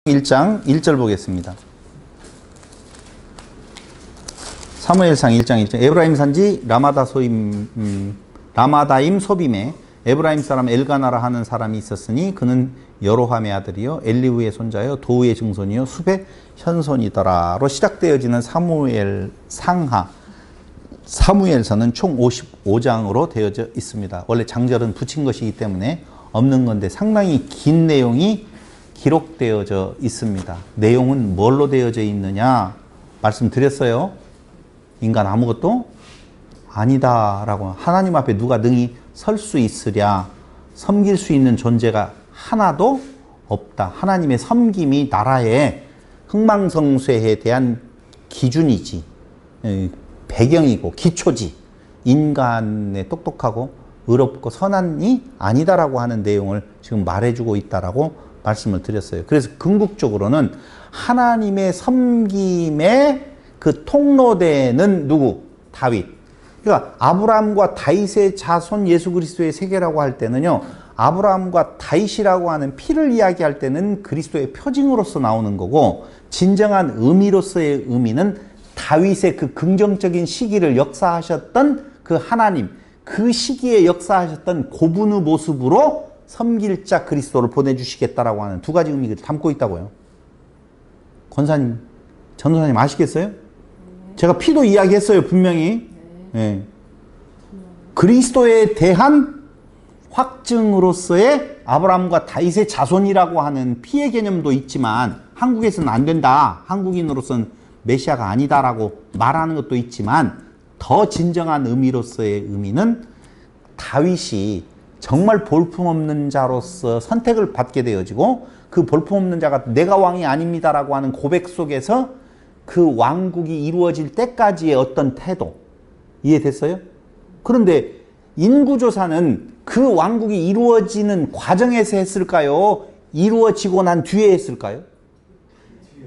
1장 1절 보겠습니다. 사무엘상 1장 1절. 에브라임 산지 라마다임 소빔에 에브라임 사람 엘가나라 하는 사람이 있었으니 그는 여로함의 아들이요 엘리후의 손자요 도우의 증손이요 숲의 현손이더라로 시작되어지는 사무엘 상하 사무엘서는 총 55장으로 되어져 있습니다. 원래 장절은 붙인 것이기 때문에 없는 건데 상당히 긴 내용이 기록되어져 있습니다. 내용은 뭘로 되어져 있느냐 말씀드렸어요. 인간 아무것도 아니다라고. 하나님 앞에 누가 능히 설 수 있으랴. 섬길 수 있는 존재가 하나도 없다. 하나님의 섬김이 나라의 흥망성쇠에 대한 기준이지, 배경이고 기초지. 인간의 똑똑하고 의롭고 선한이 아니다라고 하는 내용을 지금 말해주고 있다라고 말씀을 드렸어요. 그래서 궁극적으로는 하나님의 섬김의 그 통로되는 누구? 다윗. 그러니까 아브라함과 다윗의 자손 예수 그리스도의 세계라고 할 때는요, 아브라함과 다윗이라고 하는 피를 이야기할 때는 그리스도의 표징으로서 나오는 거고, 진정한 의미로서의 의미는 다윗의 그 긍정적인 시기를 역사하셨던 그 하나님, 그 시기에 역사하셨던 고분의 모습으로 섬길 자 그리스도를 보내주시겠다라고 하는 두 가지 의미를 담고 있다고요. 권사님, 전도사님 아시겠어요? 제가 피도 이야기했어요, 분명히. 네. 그리스도에 대한 확증으로서의 아브라함과 다윗의 자손이라고 하는 피의 개념도 있지만, 한국에서는 안 된다, 한국인으로서는 메시아가 아니다라고 말하는 것도 있지만, 더 진정한 의미로서의 의미는 다윗이 정말 볼품없는 자로서 선택을 받게 되어지고, 그 볼품없는 자가 내가 왕이 아닙니다라고 하는 고백 속에서 그 왕국이 이루어질 때까지의 어떤 태도, 이해됐어요? 그런데 인구조사는 그 왕국이 이루어지는 과정에서 했을까요? 이루어지고 난 뒤에 했을까요?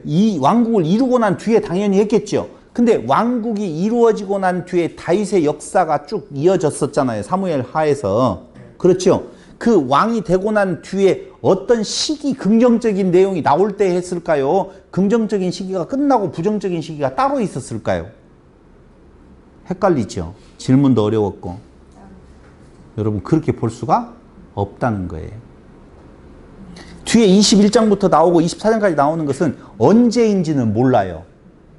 이 왕국을 이루고 난 뒤에 당연히 했겠죠. 근데 왕국이 이루어지고 난 뒤에 다윗의 역사가 쭉 이어졌었잖아요. 사무엘 하에서. 그렇죠. 그 왕이 되고 난 뒤에 어떤 시기, 긍정적인 내용이 나올 때 했을까요? 긍정적인 시기가 끝나고 부정적인 시기가 따로 있었을까요? 헷갈리죠. 질문도 어려웠고. 여러분, 그렇게 볼 수가 없다는 거예요. 뒤에 21장부터 나오고 24장까지 나오는 것은 언제인지는 몰라요.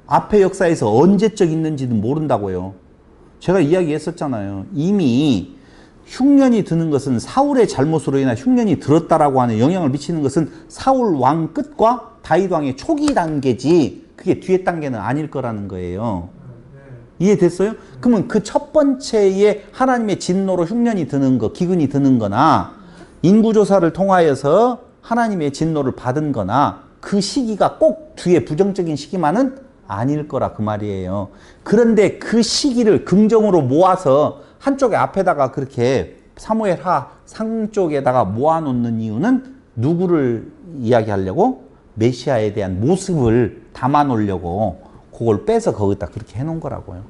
앞의 역사에서 언제적 있는지는 모른다고요. 제가 이야기했었잖아요. 이미 흉년이 드는 것은 사울의 잘못으로 인해 흉년이 들었다라고 하는 영향을 미치는 것은 사울 왕 끝과 다윗 왕의 초기 단계지, 그게 뒤에 단계는 아닐 거라는 거예요. 이해됐어요? 그러면 그 첫 번째에 하나님의 진노로 흉년이 드는 거, 기근이 드는 거나, 인구조사를 통하여서 하나님의 진노를 받은 거나, 그 시기가 꼭 뒤에 부정적인 시기만은 아닐 거라 그 말이에요. 그런데 그 시기를 긍정으로 모아서 한쪽에 앞에다가 그렇게 사무엘하 상 쪽에다가 모아놓는 이유는 누구를 이야기하려고? 메시아에 대한 모습을 담아놓으려고 그걸 빼서 거기다 그렇게 해놓은 거라고요.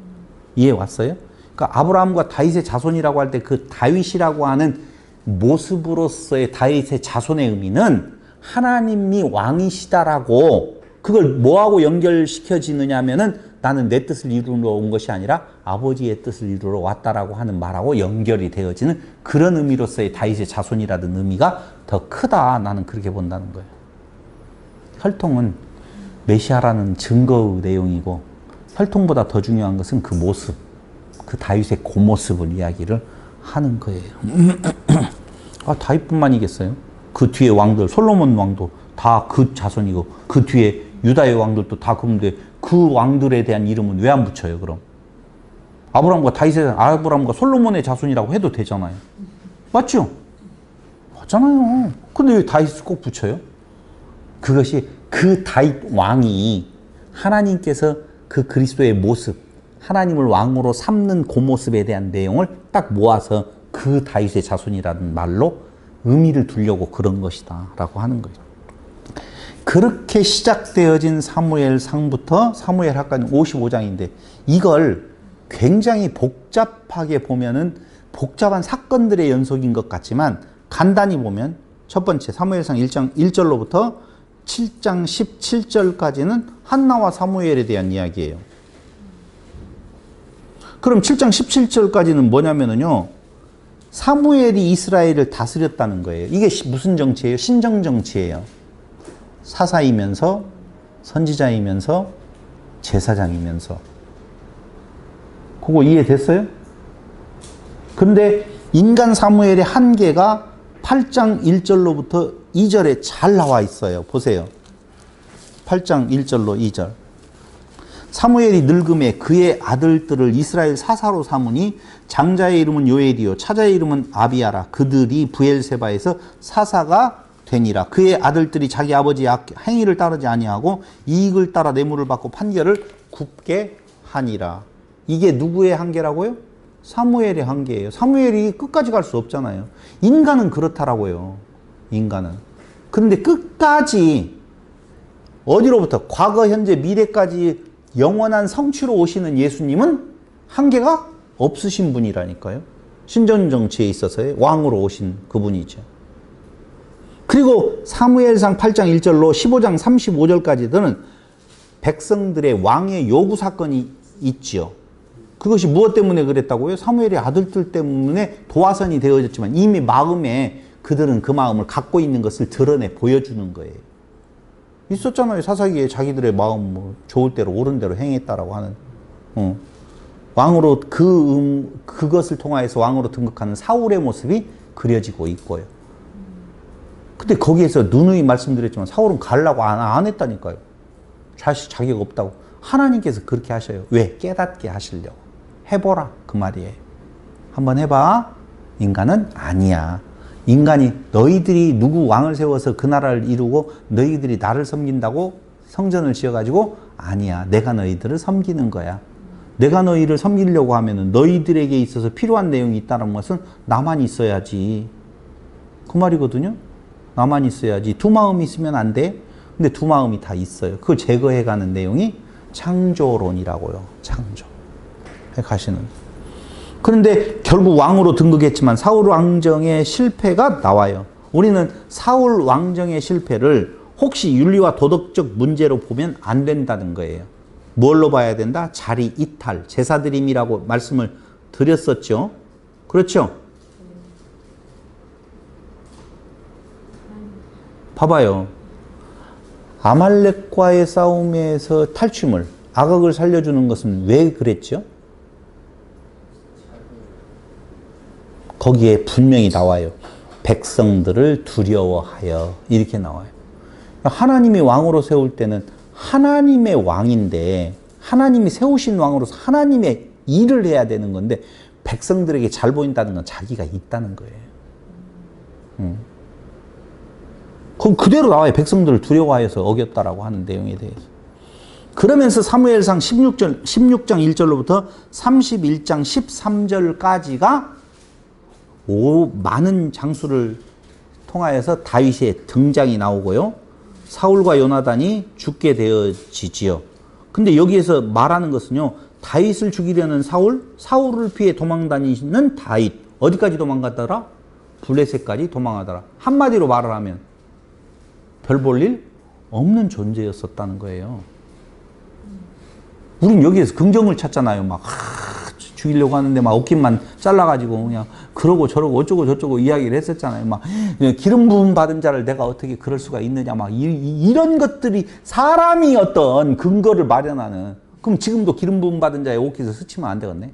이해 왔어요? 그러니까 아브라함과 다윗의 자손이라고 할 때 그 다윗이라고 하는 모습으로서의 다윗의 자손의 의미는 하나님이 왕이시다라고, 그걸 뭐하고 연결시켜지느냐 하면은 나는 내 뜻을 이루러 온 것이 아니라 아버지의 뜻을 이루러 왔다라고 하는 말하고 연결이 되어지는 그런 의미로서의 다윗의 자손이라는 의미가 더 크다. 나는 그렇게 본다는 거예요. 혈통은 메시아라는 증거의 내용이고, 혈통보다 더 중요한 것은 그 모습, 그 다윗의 그 모습을 이야기를 하는 거예요. 아, 다윗뿐만이겠어요? 그 뒤에 왕들, 솔로몬 왕도 다 그 자손이고, 그 뒤에 유다의 왕들도 다 그런데 그 왕들에 대한 이름은 왜 안 붙여요, 그럼? 아브라함과 솔로몬의 자손이라고 해도 되잖아요. 맞죠? 맞잖아요. 근데 왜 다윗을 꼭 붙여요? 그것이 그 다윗 왕이 하나님께서 그 그리스도의 모습, 하나님을 왕으로 삼는 그 모습에 대한 내용을 딱 모아서 그 다윗의 자손이라는 말로 의미를 두려고 그런 것이다 라고 하는 거예요. 그렇게 시작되어진 사무엘상부터 사무엘하까지 55장인데 이걸 굉장히 복잡하게 보면은 복잡한 사건들의 연속인 것 같지만 간단히 보면 첫 번째 사무엘상 1장 1절로부터 7장 17절까지는 한나와 사무엘에 대한 이야기예요. 그럼 7장 17절까지는 뭐냐면요. 사무엘이 이스라엘을 다스렸다는 거예요. 이게 무슨 정치예요? 신정 정치예요. 사사이면서 선지자이면서 제사장이면서. 그거 이해됐어요? 근데 인간 사무엘의 한계가 8장 1절로부터 2절에 잘 나와 있어요. 보세요. 8장 1절로 2절. 사무엘이 늙음에 그의 아들들을 이스라엘 사사로 삼으니 장자의 이름은 요엘이요 차자의 이름은 아비야라. 그들이 브엘세바에서 사사가 되니라. 그의 아들들이 자기 아버지의 행위를 따르지 아니하고 이익을 따라 뇌물을 받고 판결을 굽게 하니라. 이게 누구의 한계라고요? 사무엘의 한계예요. 사무엘이 끝까지 갈 수 없잖아요. 인간은 그렇다라고요. 인간은. 그런데 끝까지 어디로부터 과거, 현재, 미래까지 영원한 성취로 오시는 예수님은 한계가 없으신 분이라니까요. 신전 정치에 있어서의 왕으로 오신 그분이죠. 그리고 사무엘상 8장 1절로 15장 35절까지는 백성들의 왕의 요구 사건이 있지요. 그것이 무엇 때문에 그랬다고요? 사무엘의 아들들 때문에 도화선이 되어졌지만 이미 마음에 그들은 그 마음을 갖고 있는 것을 드러내 보여주는 거예요. 있었잖아요. 사사기에 자기들의 마음 뭐 좋을 대로 옳은 대로 행했다라고 하는. 왕으로 그것을 통하여서 왕으로 등극하는 사울의 모습이 그려지고 있고요. 근데 거기에서 누누이 말씀드렸지만 사울은 가려고 안 했다니까요. 자격 없다고. 하나님께서 그렇게 하셔요. 왜? 깨닫게 하시려고. 해보라 그 말이에요. 한번 해봐. 인간은 아니야. 인간이 너희들이 누구 왕을 세워서 그 나라를 이루고 너희들이 나를 섬긴다고 성전을 지어가지고 아니야. 내가 너희들을 섬기는 거야. 내가 너희를 섬기려고 하면은 너희들에게 있어서 필요한 내용이 있다는 것은 나만 있어야지. 그 말이거든요. 나만 있어야지. 두 마음이 있으면 안 돼. 근데 두 마음이 다 있어요. 그걸 제거해가는 내용이 창조론이라고요. 창조. 가시는. 그런데 결국 왕으로 등극했지만 사울 왕정의 실패가 나와요. 우리는 사울 왕정의 실패를 혹시 윤리와 도덕적 문제로 보면 안 된다는 거예요. 뭘로 봐야 된다? 자리 이탈, 제사드림이라고 말씀을 드렸었죠. 그렇죠? 봐봐요. 아말렉과의 싸움에서 탈취물, 아각을 살려주는 것은 왜 그랬죠? 거기에 분명히 나와요. 백성들을 두려워하여. 이렇게 나와요. 하나님이 왕으로 세울 때는 하나님의 왕인데 하나님이 세우신 왕으로서 하나님의 일을 해야 되는 건데 백성들에게 잘 보인다는 건 자기가 있다는 거예요. 그럼 그대로 나와요. 백성들을 두려워하여서 어겼다라고 하는 내용에 대해서. 그러면서 사무엘상 16장 1절로부터 31장 13절까지가 많은 장수를 통하여서 다윗의 등장이 나오고요. 사울과 요나단이 죽게 되어지지요. 근데 여기에서 말하는 것은요. 다윗을 죽이려는 사울을 피해 도망다니는 다윗. 어디까지 도망갔더라? 블레셋까지 도망하더라. 한마디로 말을 하면 별 볼 일 없는 존재였었다는 거예요. 우린 여기에서 긍정을 찾잖아요. 막 죽이려고 하는데 막 어깨만 잘라가지고 그냥 그러고 저러고 어쩌고 저쩌고 이야기를 했었잖아요. 막 기름 부음 받은 자를 내가 어떻게 그럴 수가 있느냐 막 이런 것들이 사람이 어떤 근거를 마련하는. 그럼 지금도 기름 부음 받은 자의 옷깃을 스치면 안 되겠네.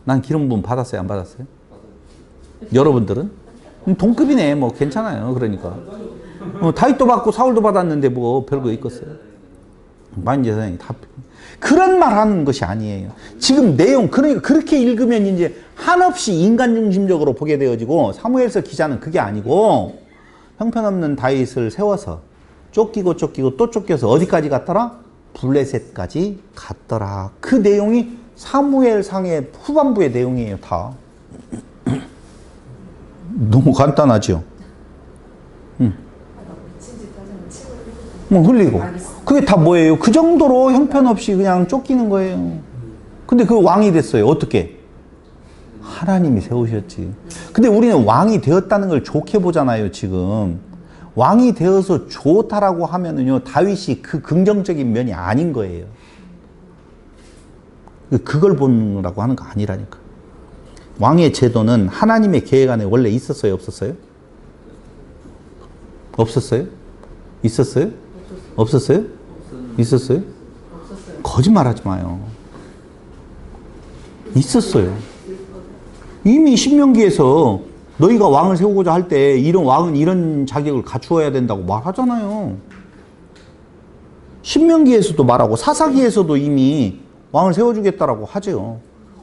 난 기름 부음 받았어요, 안 받았어요? 여러분들은? 동급이네. 뭐 괜찮아요. 그러니까 다윗도 받고 사울도 받았는데 뭐 별거 있겠어요? 만제사장이 다 그런 말 하는 것이 아니에요. 지금 내용, 그러니까 그렇게 읽으면 이제 한없이 인간 중심적으로 보게 되어지고, 사무엘서 기자는 그게 아니고, 형편없는 다윗을 세워서 쫓기고 또 쫓겨서 어디까지 갔더라? 블레셋까지 갔더라. 그 내용이 사무엘상의 후반부의 내용이에요, 다. 너무 간단하죠? 뭐 흘리고. 그게 다 뭐예요? 그 정도로 형편없이 그냥 쫓기는 거예요. 근데 그 왕이 됐어요. 어떻게? 하나님이 세우셨지. 근데 우리는 왕이 되었다는 걸 좋게 보잖아요, 지금. 왕이 되어서 좋다라고 하면은요, 다윗이 그 긍정적인 면이 아닌 거예요. 그걸 보느라고 하는 거 아니라니까. 왕의 제도는 하나님의 계획 안에 원래 있었어요, 없었어요? 없었어요? 있었어요? 없었어요? 있었어요? 거짓말하지 마요. 있었어요. 이미 신명기에서 너희가 왕을 세우고자 할 때 이런 왕은 이런 자격을 갖추어야 된다고 말하잖아요. 신명기에서도 말하고 사사기에서도 이미 왕을 세워주겠다라고 하죠.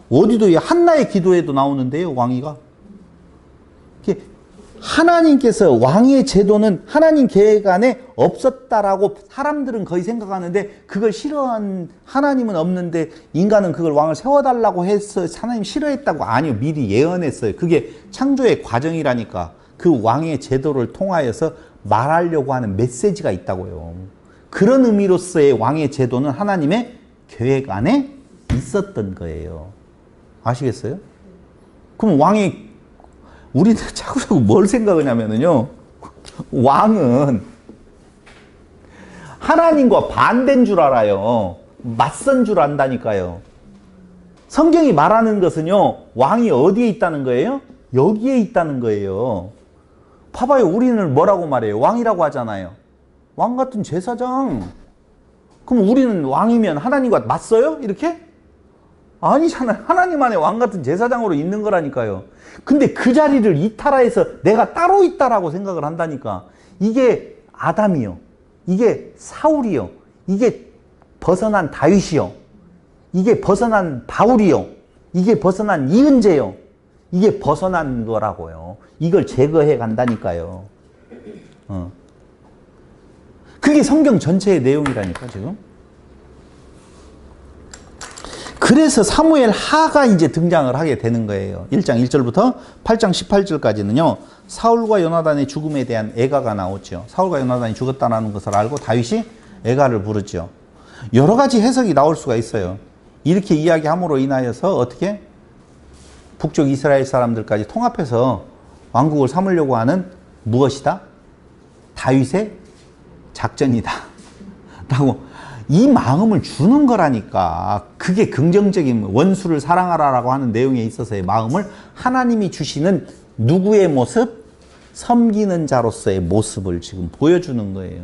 어디도 한나의 기도에도 나오는데요, 왕위가. 하나님께서 왕의 제도는 하나님 계획 안에 없었다라고 사람들은 거의 생각하는데 그걸 싫어한 하나님은 없는데 인간은 그걸 왕을 세워달라고 해서 하나님 싫어했다고 아니요. 미리 예언했어요. 그게 창조의 과정이라니까. 그 왕의 제도를 통하여서 말하려고 하는 메시지가 있다고요. 그런 의미로서의 왕의 제도는 하나님의 계획 안에 있었던 거예요. 아시겠어요? 그럼 우리는 자꾸 뭘 생각하냐면요. 왕은 하나님과 반대인 줄 알아요. 맞선 줄 안다니까요. 성경이 말하는 것은요. 왕이 어디에 있다는 거예요? 여기에 있다는 거예요. 봐봐요. 우리는 뭐라고 말해요? 왕이라고 하잖아요. 왕 같은 제사장. 그럼 우리는 왕이면 하나님과 맞서요? 이렇게? 아니잖아요. 하나님 안에 왕 같은 제사장으로 있는 거라니까요. 근데 그 자리를 이탈해서 내가 따로 있다라고 생각을 한다니까. 이게 아담이요. 이게 사울이요. 이게 벗어난 다윗이요. 이게 벗어난 바울이요. 이게 벗어난 이은재요. 이게 벗어난 거라고요. 이걸 제거해 간다니까요. 그게 성경 전체의 내용이라니까 지금. 그래서 사무엘 하가 이제 등장을 하게 되는 거예요. 1장 1절부터 8장 18절까지는요. 사울과 요나단의 죽음에 대한 애가가 나오죠. 사울과 요나단이 죽었다는 것을 알고 다윗이 애가를 부르죠. 여러 가지 해석이 나올 수가 있어요. 이렇게 이야기함으로 인하여서 어떻게? 북쪽 이스라엘 사람들까지 통합해서 왕국을 삼으려고 하는 무엇이다? 다윗의 작전이다. 라고 이 마음을 주는 거라니까. 그게 긍정적인 원수를 사랑하라라고 하는 내용에 있어서의 마음을 하나님이 주시는 누구의 모습? 섬기는 자로서의 모습을 지금 보여주는 거예요.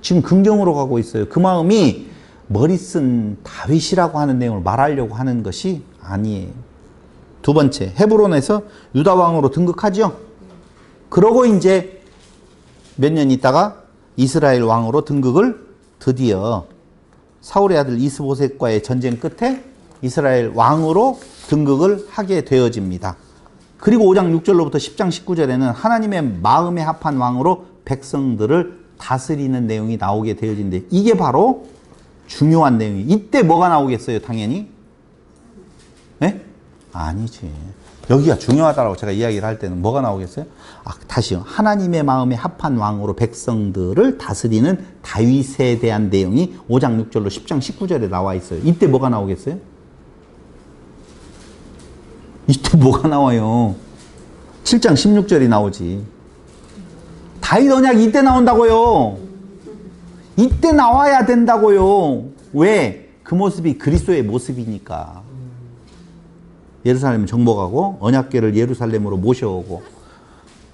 지금 긍정으로 가고 있어요. 그 마음이 머리 쓴 다윗이라고 하는 내용을 말하려고 하는 것이 아니에요. 두 번째, 헤브론에서 유다 왕으로 등극하죠. 그러고 이제 몇 년 있다가 이스라엘 왕으로 등극을 드디어 사울의 아들 이스보셋과의 전쟁 끝에 이스라엘 왕으로 등극을 하게 되어집니다. 그리고 5장 6절로부터 10장 19절에는 하나님의 마음에 합한 왕으로 백성들을 다스리는 내용이 나오게 되어진데 이게 바로 중요한 내용이에요. 이때 뭐가 나오겠어요? 당연히? 네? 아니지. 여기가 중요하다고 제가 이야기를 할 때는 뭐가 나오겠어요? 다시요. 하나님의 마음에 합한 왕으로 백성들을 다스리는 다윗에 대한 내용이 5장 6절로 10장 19절에 나와 있어요. 이때 뭐가 나오겠어요? 이때 뭐가 나와요? 7장 16절이 나오지. 다윗 언약이 이때 나온다고요. 이때 나와야 된다고요. 왜? 그 모습이 그리스도의 모습이니까. 예루살렘 정복하고 언약궤를 예루살렘으로 모셔오고.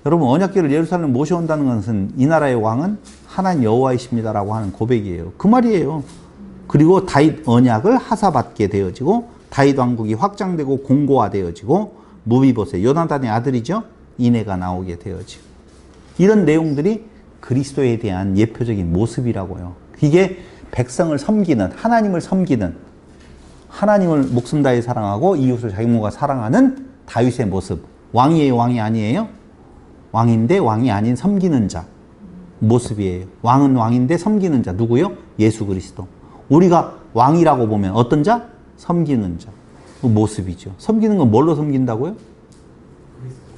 여러분, 언약궤를 예루살렘 모셔온다는 것은 이 나라의 왕은 하나님 여호와이십니다라고 하는 고백이에요. 그 말이에요. 그리고 다윗 언약을 하사받게 되어지고 다윗 왕국이 확장되고 공고화되어지고 무비보셋 요나단의 아들이죠. 이내가 나오게 되어지고 이런 내용들이 그리스도에 대한 예표적인 모습이라고요. 이게 백성을 섬기는, 하나님을 섬기는, 하나님을 목숨 다해 사랑하고 이웃을 자기 몸과 사랑하는 다윗의 모습. 왕이에요? 왕이 아니에요? 왕인데 왕이 아닌 섬기는 자 모습이에요. 왕은 왕인데 섬기는 자 누구요? 예수 그리스도. 우리가 왕이라고 보면 어떤 자? 섬기는 자. 그 모습이죠. 섬기는 건 뭘로 섬긴다고요?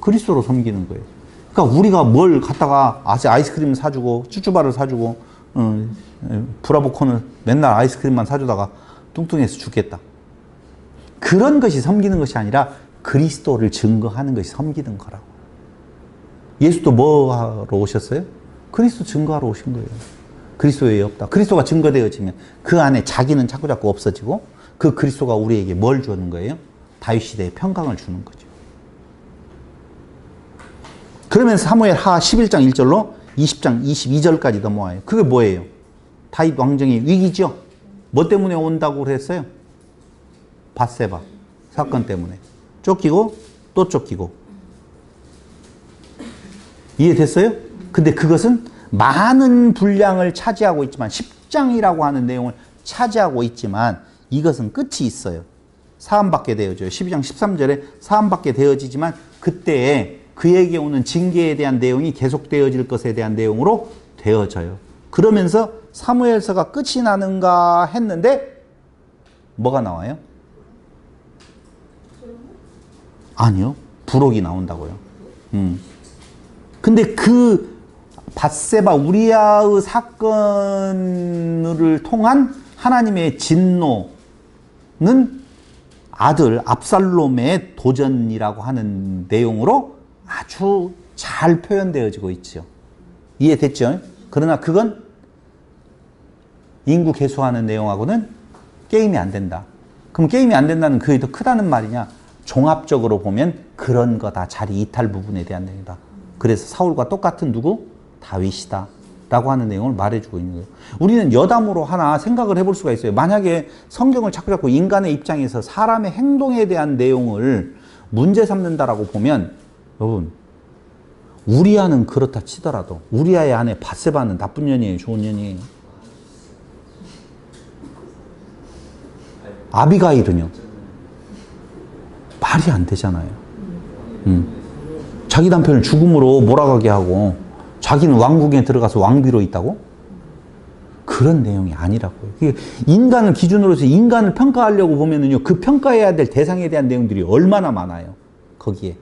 그리스도로 섬기는 거예요. 그러니까 우리가 뭘 갖다가 아이스크림 사주고 쭈쭈바를 사주고 브라보콘을 맨날 아이스크림만 사주다가 뚱뚱해서 죽겠다. 그런 것이 섬기는 것이 아니라 그리스도를 증거하는 것이 섬기는 거라고. 예수도 뭐 하러 오셨어요? 그리스도 증거하러 오신 거예요. 그리스도 외에 없다. 그리스도가 증거되어지면 그 안에 자기는 자꾸 없어지고 그 그리스도가 우리에게 뭘 주는 거예요? 다윗 시대의 평강을 주는 거죠. 그러면서 사무엘 하 11장 1절로 20장 22절까지 넘어와요. 그게 뭐예요? 다윗 왕정의 위기죠. 뭐 때문에 온다고 그랬어요? 밧세바 사건 때문에. 쫓기고 또 쫓기고. 이해됐어요? 근데 그것은 많은 분량을 차지하고 있지만 10장이라고 하는 내용을 차지하고 있지만 이것은 끝이 있어요. 사함받게 되어져요. 12장 13절에 사함받게 되어지지만 그때에 그에게 오는 징계에 대한 내용이 계속되어질 것에 대한 내용으로 되어져요. 그러면서 사무엘서가 끝이 나는가 했는데 뭐가 나와요? 아니요. 부록이 나온다고요. 근데 그 밧세바 우리아의 사건을 통한 하나님의 진노는 아들 압살롬의 도전이라고 하는 내용으로 아주 잘 표현되어지고 있죠. 이해됐죠? 그러나 그건 인구 개수하는 내용하고는 게임이 안 된다. 그럼 게임이 안 된다는 그게 더 크다는 말이냐? 종합적으로 보면 그런 거다. 자리 이탈 부분에 대한 내용이다. 그래서 사울과 똑같은 누구? 다윗이다. 라고 하는 내용을 말해주고 있는 거예요. 우리는 여담으로 하나 생각을 해볼 수가 있어요. 만약에 성경을 자꾸 인간의 입장에서 사람의 행동에 대한 내용을 문제 삼는다라고 보면 여러분 우리아는 그렇다 치더라도 우리아의 아내 밧세바는 나쁜 년이에요? 좋은 년이에요? 아비가일은요? 말이 안 되잖아요. 자기 남편을 죽음으로 몰아가게 하고 자기는 왕궁에 들어가서 왕비로 있다고? 그런 내용이 아니라고요. 인간을 기준으로 해서 인간을 평가하려고 보면은요, 그 평가해야 될 대상에 대한 내용들이 얼마나 많아요. 거기에.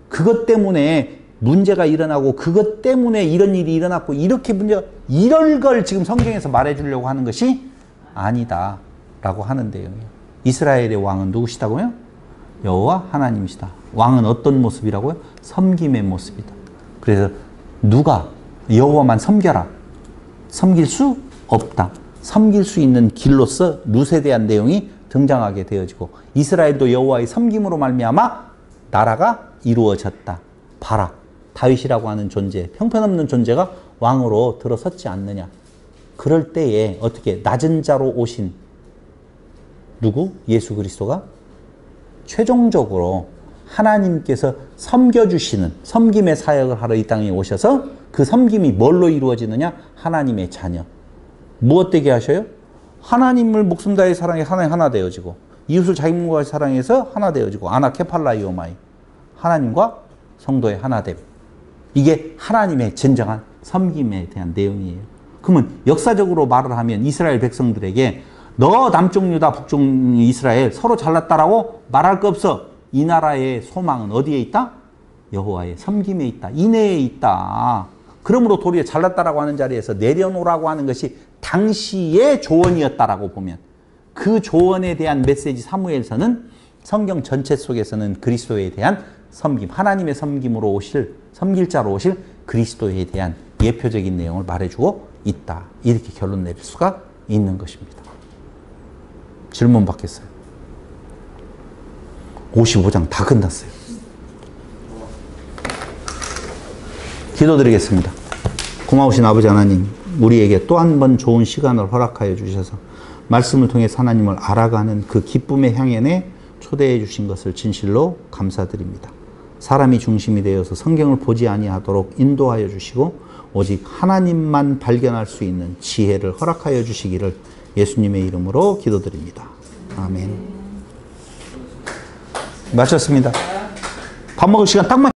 그것 때문에 문제가 일어나고 그것 때문에 이런 일이 일어났고 이렇게 문제가 이럴 걸 지금 성경에서 말해주려고 하는 것이 아니다 라고 하는 내용이에요. 이스라엘의 왕은 누구시다고요? 여호와 하나님이시다. 왕은 어떤 모습이라고요? 섬김의 모습이다. 그래서 누가 여호와만 섬겨라. 섬길 수 없다. 섬길 수 있는 길로서 룻에 대한 내용이 등장하게 되어지고 이스라엘도 여호와의 섬김으로 말미암아 나라가 이루어졌다. 봐라. 다윗이라고 하는 존재, 형편없는 존재가 왕으로 들어섰지 않느냐. 그럴 때에 어떻게 낮은 자로 오신 누구? 예수 그리스도가 최종적으로 하나님께서 섬겨주시는 섬김의 사역을 하러 이 땅에 오셔서 그 섬김이 뭘로 이루어지느냐? 하나님의 자녀. 무엇 되게 하셔요? 하나님을 목숨 다해 사랑해 하나님 하나 되어지고 이웃을 자기 몸과 사랑해서 하나 되어지고 아나케팔라이오마이 하나님과 성도의 하나됨. 이게 하나님의 진정한 섬김에 대한 내용이에요. 그러면 역사적으로 말을 하면 이스라엘 백성들에게 너 남쪽 유다 북쪽 이스라엘 서로 잘났다라고 말할 거 없어. 이 나라의 소망은 어디에 있다? 여호와의 섬김에 있다. 인내에 있다. 그러므로 도리어 잘났다라고 하는 자리에서 내려놓으라고 하는 것이 당시의 조언이었다라고 보면 그 조언에 대한 메시지 사무엘서는 성경 전체 속에서는 그리스도에 대한 섬김, 하나님의 섬김으로 오실, 섬길 자로 오실 그리스도에 대한 예표적인 내용을 말해주고 있다. 이렇게 결론 내릴 수가 있는 것입니다. 질문 받겠어요? 55장 다 끝났어요. 기도드리겠습니다. 고마우신 아버지 하나님, 우리에게 또 한 번 좋은 시간을 허락하여 주셔서 말씀을 통해 하나님을 알아가는 그 기쁨의 향연에 초대해 주신 것을 진실로 감사드립니다. 사람이 중심이 되어서 성경을 보지 아니하도록 인도하여 주시고 오직 하나님만 발견할 수 있는 지혜를 허락하여 주시기를 예수님의 이름으로 기도드립니다. 아멘. 마쳤습니다. 밥 먹을 시간 딱 맞